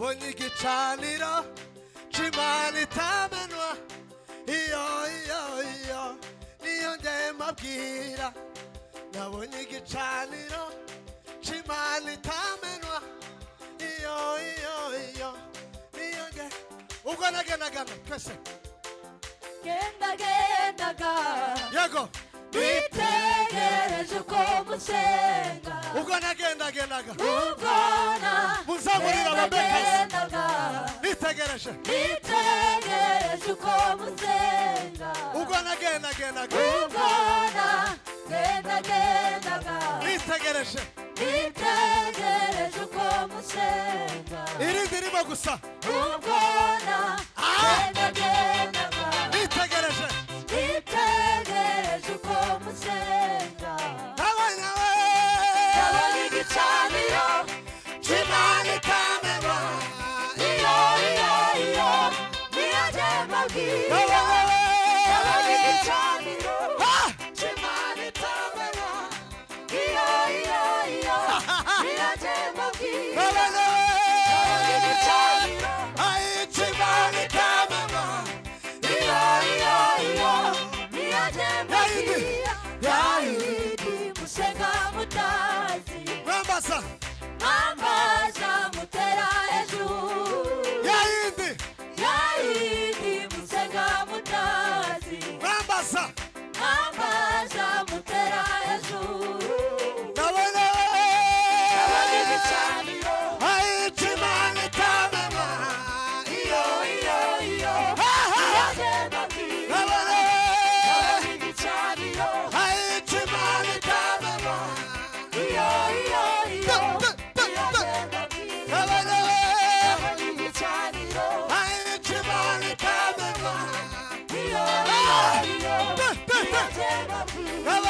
nabonye igicaniro c'Imana itamenwa iyo niyo ngiye mbabwira nabonye igicaniro c'Imana itamenwa iyo niyo ngiye ubwo nagendaga twese gendaga yego nitegereje uko musenga ubwo nagendaga muzamurira ababekazi nitegereje uko musenga ubwo nagendaga nitegereje uko musenga irindi ririmo gusa ubwo nagendaga nitegereje uko musenga nabonye igicaniro c'Imana itamenwa iyo niyo ngiye mbabwira nabonye igicaniro c'Imana itamenwa iyo niyo ngiye mbabwira nabonye igicaniro c'Imana itamenwa iyo niyo ngiye mbabwira yayindi musenga mutazi Rambasa mutera hejuru yayindi musenga mutazi Rambasa mutera hejuru nabonye igicaniro c'Imana itamenwa iyo ngiye mbabwira nabonye igicaniro c'Imana itamenwa iyo ngiye mbabwira igicaniro c'Imana itamenwa iyo ngiye mbabwira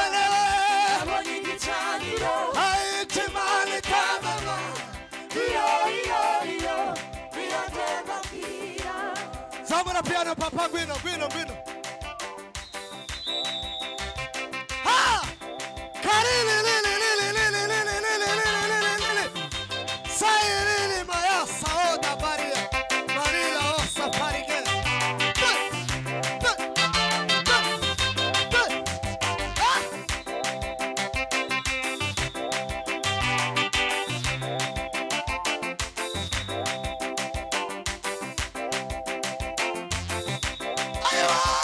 nabonye igicaniro c'Imana itamenwa iyo ngiye mbabwira zamura piano papa gwino ha karili sai lili maya saoda baria marila osa parike Aywa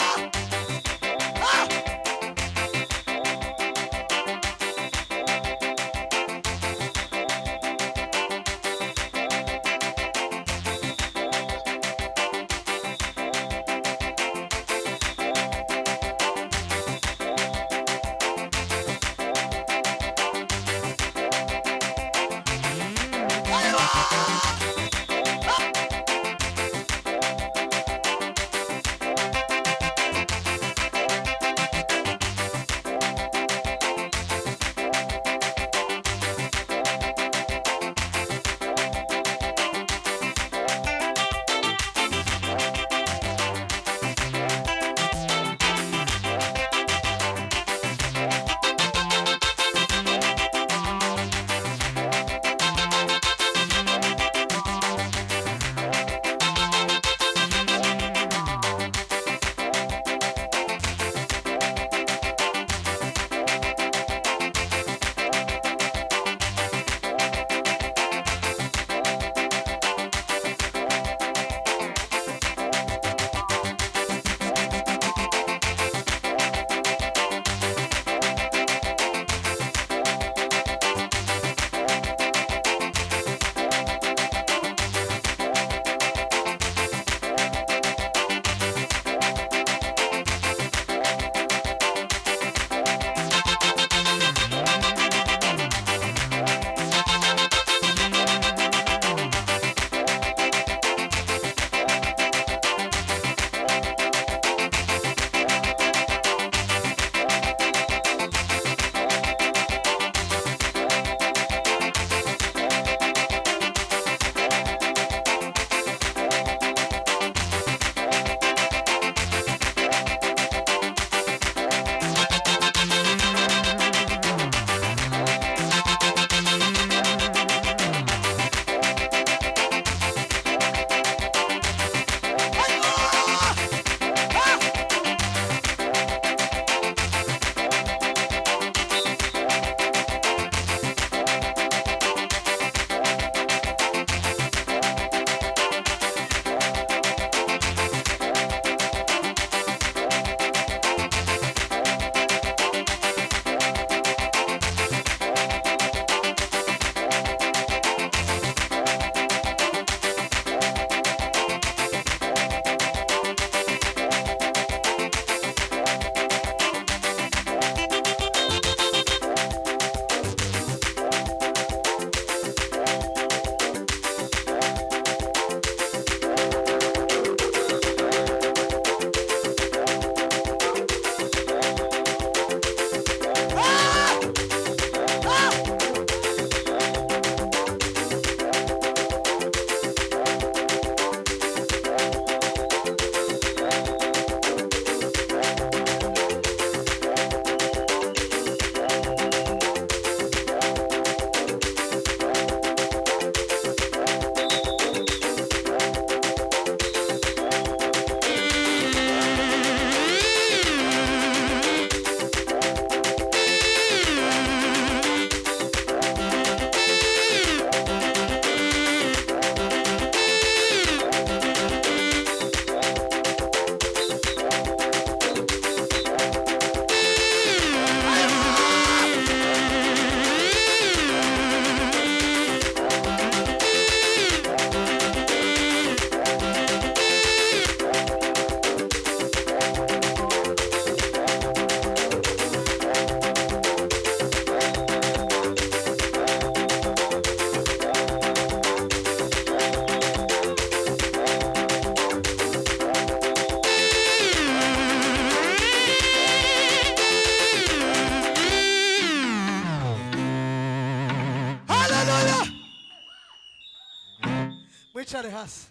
Mwicare hasi.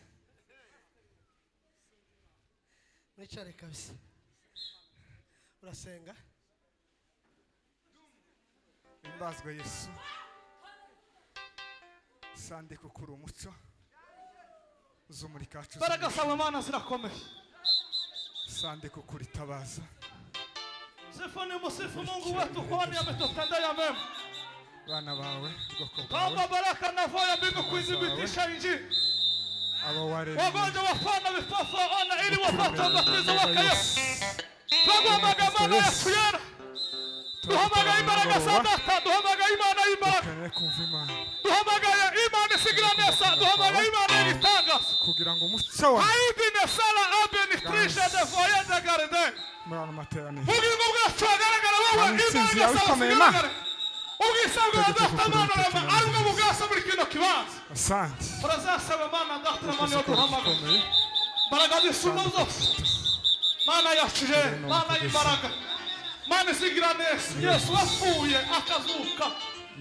Mwicare kabisa. Urasenga? Imbazwa Yesu. Sande kukuri umuco. Zumuri kacu. Baraka sawe Mana zirakomeye. Sande kukuri tabaza. Sifuni musifu Mungu wetu kwani ametutendea mema. Bana bawe bwoko Kama bwawe. baraka na voya mbingu kuithibitisha injili. Abo waremye. Wagonjwa wafana vipofu ona ili wapate ubatizo wake Yesu. Twagombaga Mana Yesu yera. Duhamagaye imbaraga za data, duhamagaye Imana y'imbaraga. Keneye kumva Imana. Duhamagaye Imana isigira neza, duhamagaye Imana y'itangaza. Kugira ngo umuco wa Aibine sala abeni trisha de voye de garde. mwana materaniro. Ubugingo bwacu hagaragara wowe Intsinzi yawe Imana ikomeye, igaragara. Ubwisabwa data Mana rama aribwo bugasa muri kino kibanza. Asante. Turazasaba Mana data Mana yo duhamagaye. Mbaraga z'isumo zose. Mana yashije, Mana y'imbaraga. Mana isigira neza. Yesu wapfuye akazuka.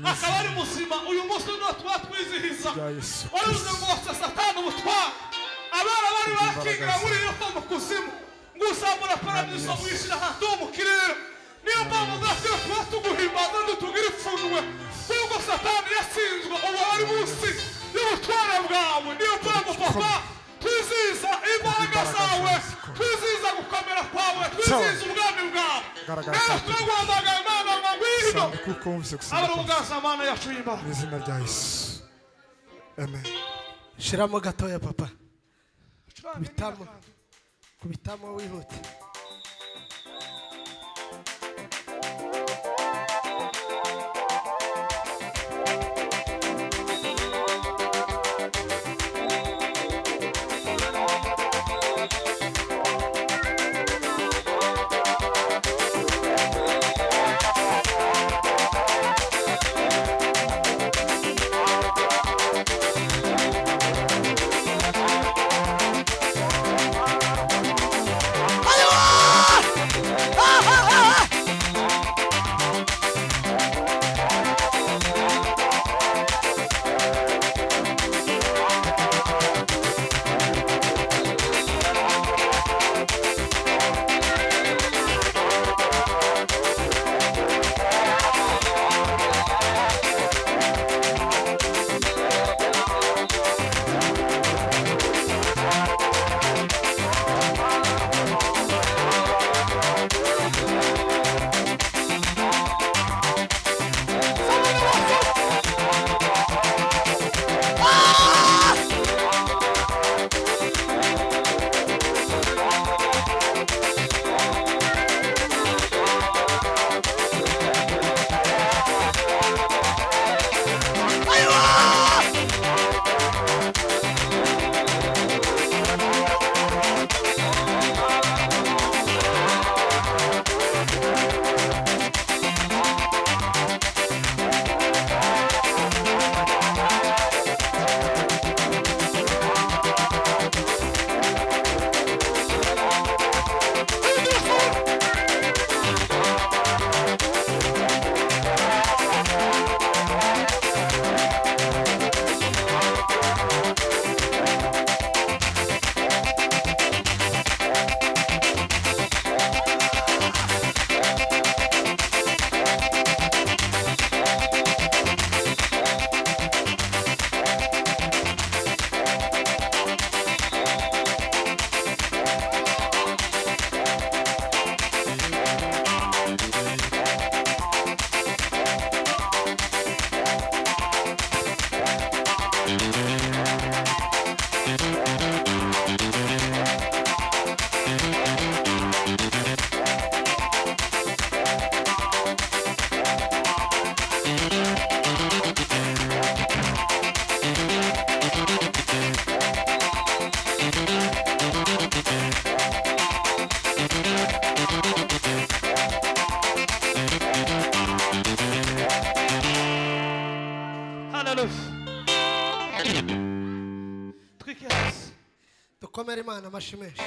Akaba ari muzima. Uyu munsi no twatwizihiza. Ya Yesu. Waruze ngo Satani ubutwara. Abana bari bakingira muri iyo mu kuzimu. Ngusambura paradiso wishira hantu mu kirere. Niyo mpamvu data tuba tuguhimbaza ndutugira ipfunwe. Kuko Satani yatsinzwe ubu ari munsi y'ubutwara bwawe. Niyo mpamvu papa twizihiza imbaraga zawe. Twizihiza gukomera kwawe. Twizihiza ubwami bwawe. Garagaza. Twagombaga Imana ngo ngwino. Sande kuko wumvise gusenga. Abarugaza Mana yacu y'Imana. Mu izina rya Yesu. Amen. Shiramo gatoya papa. Kubitamo wihute. Twikirasi. Dukomere Imana amashyi menshi.